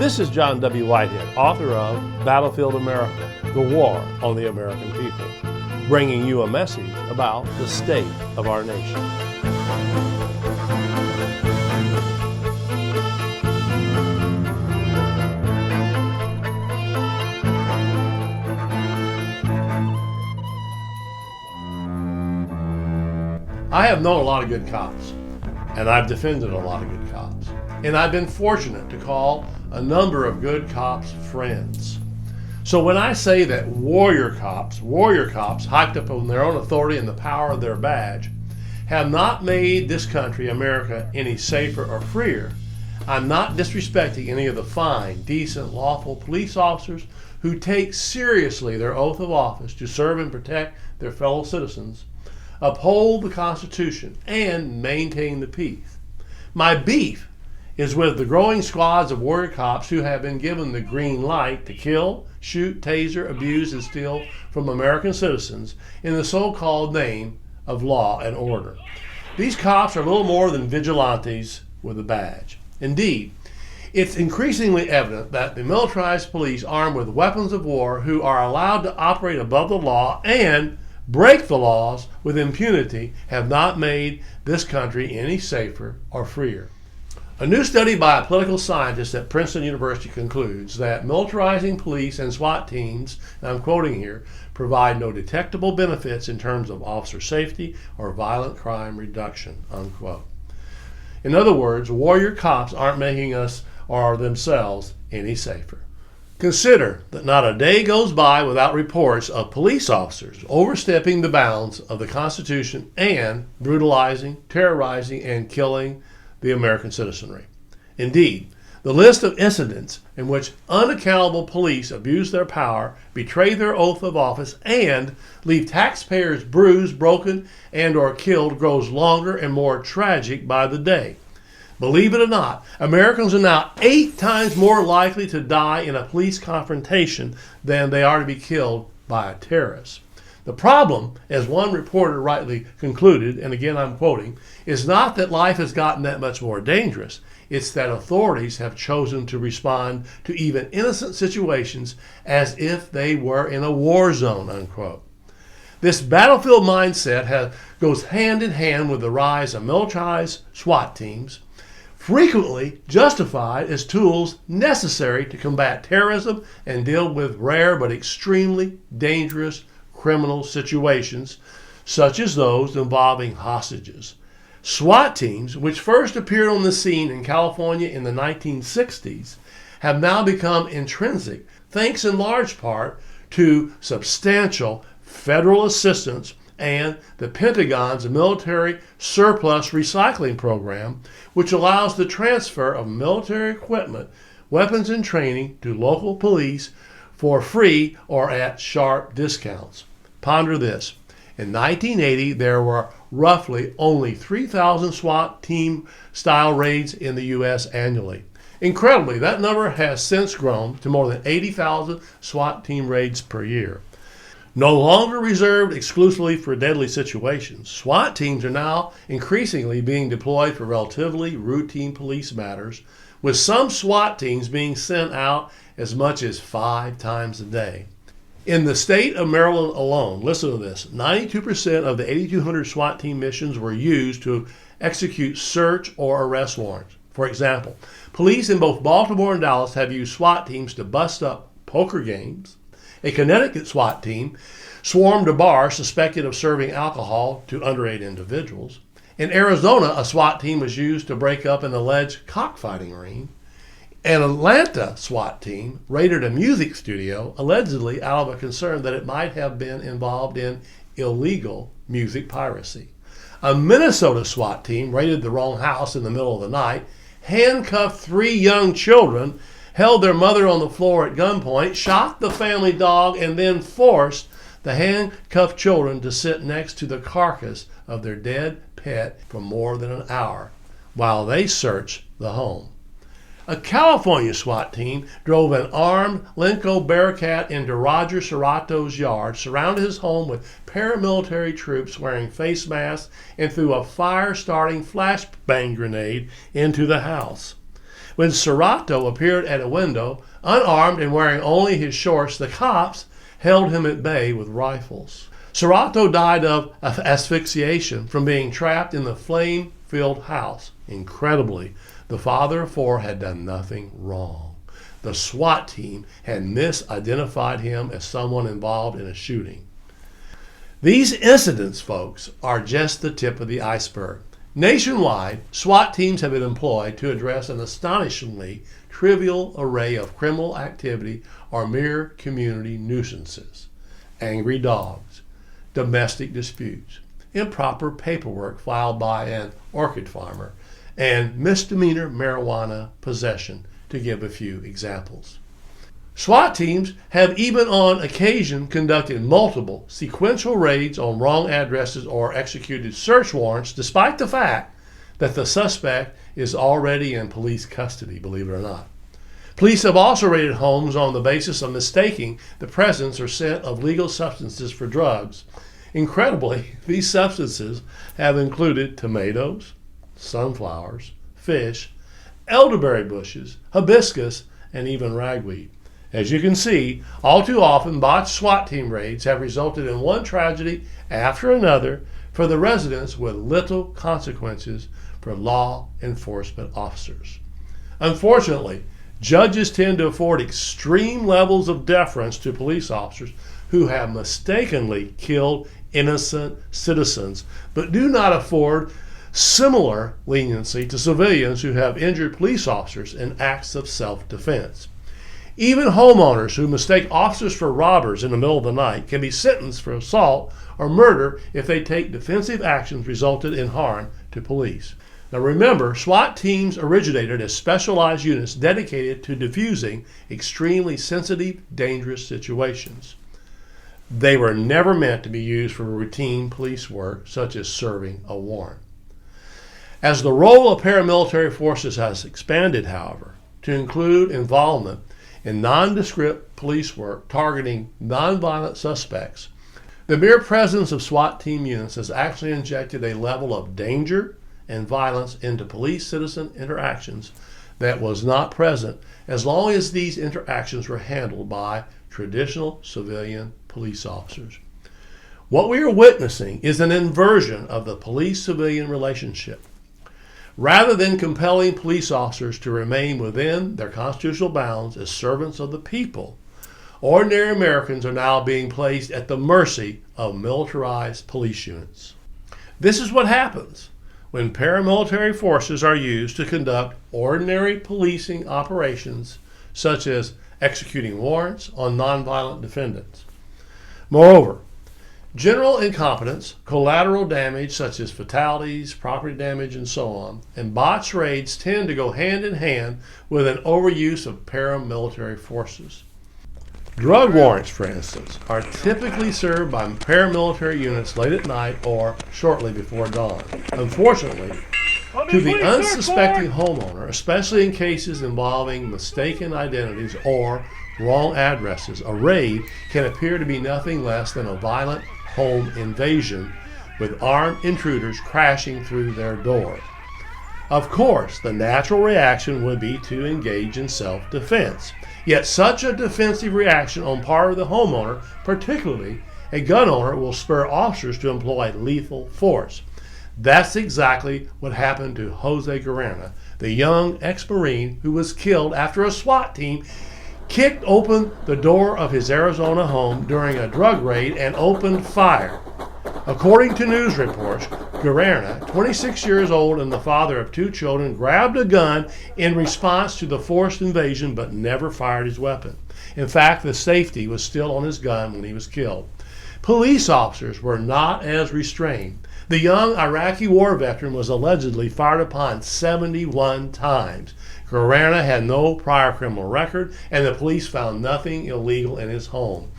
This is John W. Whitehead, author of Battlefield America, The War on the American People, bringing you a message about the state of our nation. I have known a lot of good cops, and I've defended a lot of good cops, and I've been fortunate to call a number of good cops friends. So when I say that warrior cops hyped up on their own authority and the power of their badge, have not made this country, America, any safer or freer, I'm not disrespecting any of the fine, decent, lawful police officers who take seriously their oath of office to serve and protect their fellow citizens, uphold the Constitution, and maintain the peace. My beef is with the growing squads of warrior cops who have been given the green light to kill, shoot, taser, abuse, and steal from American citizens in the so-called name of law and order. These cops are little more than vigilantes with a badge. Indeed, it's increasingly evident that the militarized police armed with weapons of war who are allowed to operate above the law and break the laws with impunity have not made this country any safer or freer. A new study by a political scientist at Princeton University concludes that militarizing police and SWAT teams, and I'm quoting here, provide no detectable benefits in terms of officer safety or violent crime reduction, unquote. In other words, warrior cops aren't making us or themselves any safer. Consider that not a day goes by without reports of police officers overstepping the bounds of the Constitution and brutalizing, terrorizing, and killing the American citizenry. Indeed, the list of incidents in which unaccountable police abuse their power, betray their oath of office, and leave taxpayers bruised, broken, and or killed grows longer and more tragic by the day. Believe it or not, Americans are now 8 times more likely to die in a police confrontation than they are to be killed by a terrorist. The problem, as one reporter rightly concluded, and again I'm quoting, is not that life has gotten that much more dangerous. It's that authorities have chosen to respond to even innocent situations as if they were in a war zone, unquote. This battlefield mindset goes hand in hand with the rise of militarized SWAT teams, frequently justified as tools necessary to combat terrorism and deal with rare but extremely dangerous criminal situations, such as those involving hostages. SWAT teams, which first appeared on the scene in California in the 1960s, have now become intrinsic, thanks in large part to substantial federal assistance and the Pentagon's military surplus recycling program, which allows the transfer of military equipment, weapons, and training to local police for free or at sharp discounts. Ponder this. In 1980, there were roughly only 3,000 SWAT team-style raids in the U.S. annually. Incredibly, that number has since grown to more than 80,000 SWAT team raids per year. No longer reserved exclusively for deadly situations, SWAT teams are now increasingly being deployed for relatively routine police matters, with some SWAT teams being sent out as much as 5 times a day. In the state of Maryland alone, listen to this, 92% of the 8,200 SWAT team missions were used to execute search or arrest warrants. For example, police in both Baltimore and Dallas have used SWAT teams to bust up poker games. A Connecticut SWAT team swarmed a bar suspected of serving alcohol to underage individuals. In Arizona, a SWAT team was used to break up an alleged cockfighting ring. An Atlanta SWAT team raided a music studio, allegedly out of a concern that it might have been involved in illegal music piracy. A Minnesota SWAT team raided the wrong house in the middle of the night, handcuffed 3 young children, held their mother on the floor at gunpoint, shot the family dog, and then forced the handcuffed children to sit next to the carcass of their dead pet for more than an hour while they searched the home. A California SWAT team drove an armed Lenco Bearcat into Roger Serrato's yard, surrounded his home with paramilitary troops wearing face masks, and threw a fire-starting flashbang grenade into the house. When Serrato appeared at a window, unarmed and wearing only his shorts, the cops held him at bay with rifles. Serrato died of asphyxiation from being trapped in the flame-filled house. Incredibly, the father of four had done nothing wrong. The SWAT team had misidentified him as someone involved in a shooting. These incidents, folks, are just the tip of the iceberg. Nationwide, SWAT teams have been employed to address an astonishingly trivial array of criminal activity or mere community nuisances. Angry dogs, domestic disputes, improper paperwork filed by an orchid farmer, and misdemeanor marijuana possession, to give a few examples. SWAT teams have even on occasion conducted multiple sequential raids on wrong addresses or executed search warrants despite the fact that the suspect is already in police custody, believe it or not. Police have also raided homes on the basis of mistaking the presence or scent of legal substances for drugs. Incredibly, these substances have included tomatoes, sunflowers, fish, elderberry bushes, hibiscus, and even ragweed. As you can see, all too often botched SWAT team raids have resulted in one tragedy after another for the residents with little consequences for law enforcement officers. Unfortunately, judges tend to afford extreme levels of deference to police officers who have mistakenly killed innocent citizens, but do not afford similar leniency to civilians who have injured police officers in acts of self-defense. Even homeowners who mistake officers for robbers in the middle of the night can be sentenced for assault or murder if they take defensive actions resulted in harm to police. Now remember, SWAT teams originated as specialized units dedicated to diffusing extremely sensitive, dangerous situations. They were never meant to be used for routine police work, such as serving a warrant. As the role of paramilitary forces has expanded, however, to include involvement in nondescript police work targeting nonviolent suspects, the mere presence of SWAT team units has actually injected a level of danger and violence into police-citizen interactions that was not present as long as these interactions were handled by traditional civilian police officers. What we are witnessing is an inversion of the police-civilian relationship. Rather than compelling police officers to remain within their constitutional bounds as servants of the people, ordinary Americans are now being placed at the mercy of militarized police units. This is what happens when paramilitary forces are used to conduct ordinary policing operations, such as executing warrants on nonviolent defendants. Moreover, general incompetence, collateral damage such as fatalities, property damage, and so on, and botched raids tend to go hand in hand with an overuse of paramilitary forces. Drug warrants, for instance, are typically served by paramilitary units late at night or shortly before dawn. Unfortunately, to the unsuspecting homeowner, especially in cases involving mistaken identities or wrong addresses, a raid can appear to be nothing less than a violent home invasion with armed intruders crashing through their door. Of course, the natural reaction would be to engage in self-defense. Yet such a defensive reaction on part of the homeowner, particularly a gun owner, will spur officers to employ lethal force. That's exactly what happened to Jose Guerrera, the young ex-Marine who was killed after a SWAT team kicked open the door of his Arizona home during a drug raid and opened fire. According to news reports, Guerrera, 26 years old and the father of 2 children, grabbed a gun in response to the forced invasion but never fired his weapon. In fact, the safety was still on his gun when he was killed. Police officers were not as restrained. The young Iraqi war veteran was allegedly fired upon 71 times. Guerrera had no prior criminal record, and the police found nothing illegal in his home.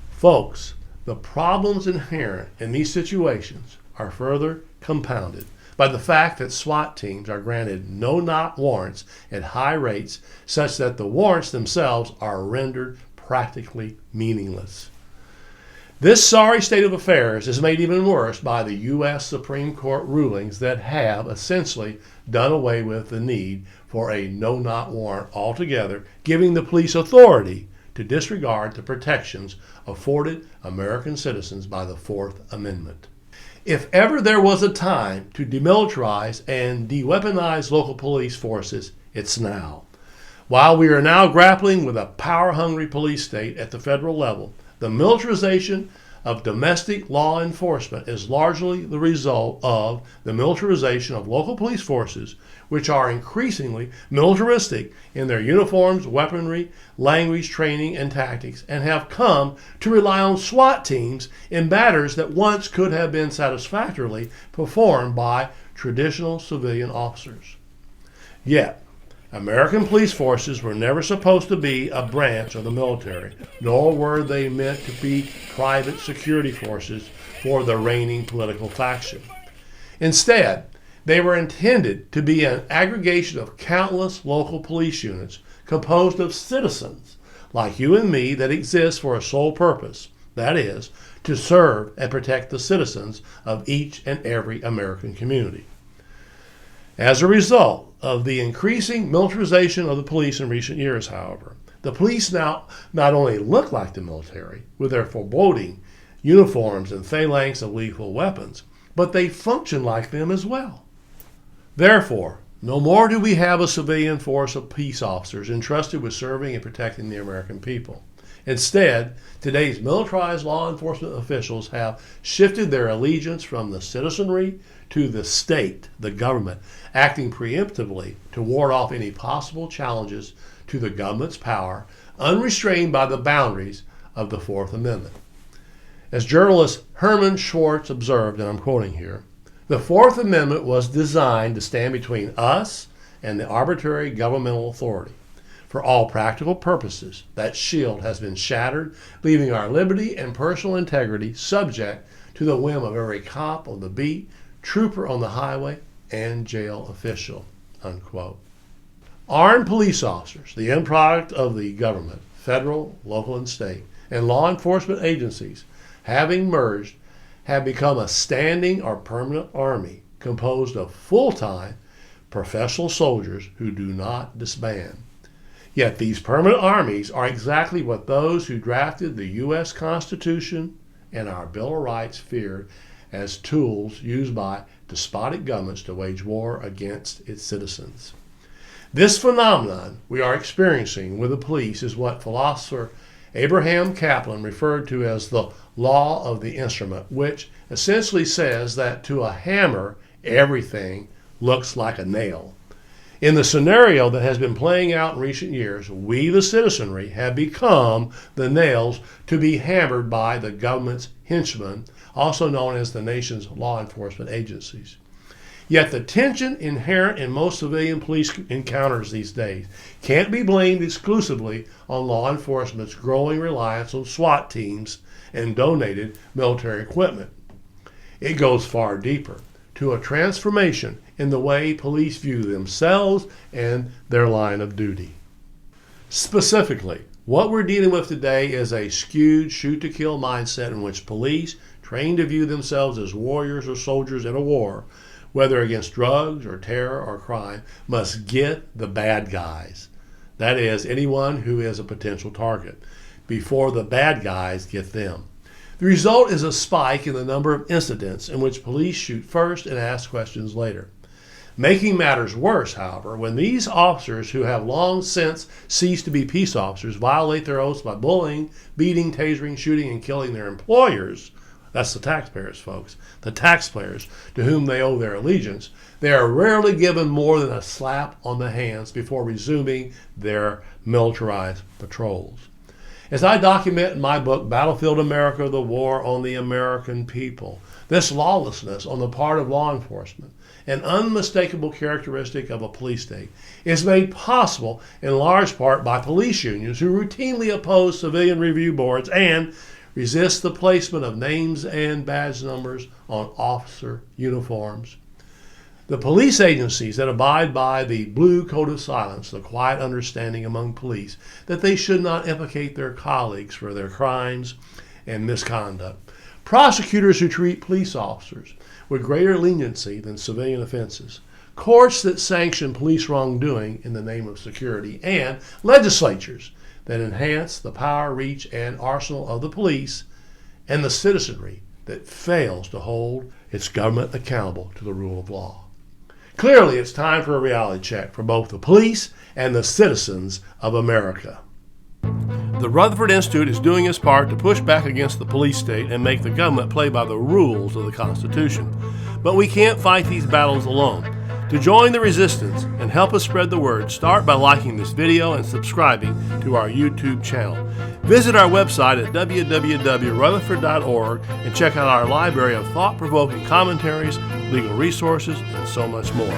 Folks, the problems inherent in these situations are further compounded by the fact that SWAT teams are granted no-knock warrants at high rates, such that the warrants themselves are rendered practically meaningless. This sorry state of affairs is made even worse by the U.S. Supreme Court rulings that have essentially done away with the need for a no-knock warrant altogether, giving the police authority to disregard the protections afforded American citizens by the Fourth Amendment. If ever there was a time to demilitarize and de-weaponize local police forces, it's now. While we are now grappling with a power-hungry police state at the federal level, the militarization of domestic law enforcement is largely the result of the militarization of local police forces, which are increasingly militaristic in their uniforms, weaponry, language, training, and tactics, and have come to rely on SWAT teams in matters that once could have been satisfactorily performed by traditional civilian officers. Yet, American police forces were never supposed to be a branch of the military, nor were they meant to be private security forces for the reigning political faction. Instead, they were intended to be an aggregation of countless local police units composed of citizens like you and me that exist for a sole purpose, that is, to serve and protect the citizens of each and every American community. As a result of the increasing militarization of the police in recent years, however, the police now not only look like the military with their foreboding uniforms and phalanx of lethal weapons, but they function like them as well. Therefore, no more do we have a civilian force of peace officers entrusted with serving and protecting the American people. Instead, today's militarized law enforcement officials have shifted their allegiance from the citizenry to the state, the government, acting preemptively to ward off any possible challenges to the government's power, unrestrained by the boundaries of the Fourth Amendment. As journalist Herman Schwartz observed, and I'm quoting here, the Fourth Amendment was designed to stand between us and the arbitrary governmental authority. For all practical purposes, that shield has been shattered, leaving our liberty and personal integrity subject to the whim of every cop on the beat, trooper on the highway, and jail official, unquote. Armed police officers, the end product of the government, federal, local, and state, and law enforcement agencies, having merged, have become a standing or permanent army composed of full-time professional soldiers who do not disband. Yet these permanent armies are exactly what those who drafted the U.S. Constitution and our Bill of Rights feared as tools used by despotic governments to wage war against its citizens. This phenomenon we are experiencing with the police is what philosopher Abraham Kaplan referred to as the law of the instrument, which essentially says that to a hammer, everything looks like a nail. In the scenario that has been playing out in recent years, we, the citizenry, have become the nails to be hammered by the government's henchmen, also known as the nation's law enforcement agencies. Yet the tension inherent in most civilian police encounters these days can't be blamed exclusively on law enforcement's growing reliance on SWAT teams and donated military equipment. It goes far deeper, to a transformation in the way police view themselves and their line of duty. Specifically, what we're dealing with today is a skewed shoot-to-kill mindset in which police, trained to view themselves as warriors or soldiers in a war, whether against drugs or terror or crime, must get the bad guys. That is, anyone who is a potential target, before the bad guys get them. The result is a spike in the number of incidents in which police shoot first and ask questions later. Making matters worse, however, when these officers who have long since ceased to be peace officers violate their oaths by bullying, beating, tasering, shooting, and killing their employers, that's the taxpayers, folks, the taxpayers to whom they owe their allegiance, they are rarely given more than a slap on the hands before resuming their militarized patrols. As I document in my book, Battlefield America, The War on the American People, this lawlessness on the part of law enforcement, an unmistakable characteristic of a police state, is made possible in large part by police unions who routinely oppose civilian review boards and resist the placement of names and badge numbers on officer uniforms. The police agencies that abide by the blue code of silence, the quiet understanding among police that they should not implicate their colleagues for their crimes, and misconduct. Prosecutors who treat police officers with greater leniency than civilian offenses. Courts that sanction police wrongdoing in the name of security. And legislatures that enhance the power, reach, and arsenal of the police, and the citizenry that fails to hold its government accountable to the rule of law. Clearly, it's time for a reality check for both the police and the citizens of America. The Rutherford Institute is doing its part to push back against the police state and make the government play by the rules of the Constitution. But we can't fight these battles alone. To join the resistance and help us spread the word, start by liking this video and subscribing to our YouTube channel. Visit our website at www.rutherford.org and check out our library of thought-provoking commentaries, legal resources, and so much more.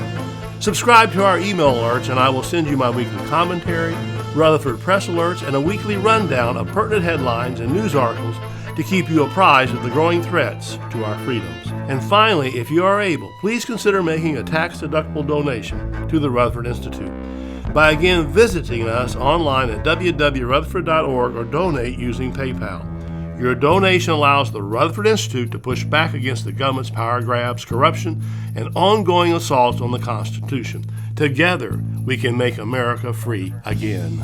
Subscribe to our email alerts and I will send you my weekly commentary, Rutherford Press Alerts, and a weekly rundown of pertinent headlines and news articles to keep you apprised of the growing threats to our freedoms. And finally, if you are able, please consider making a tax-deductible donation to the Rutherford Institute by again visiting us online at www.rutherford.org or donate using PayPal. Your donation allows the Rutherford Institute to push back against the government's power grabs, corruption, and ongoing assaults on the Constitution. Together, we can make America free again.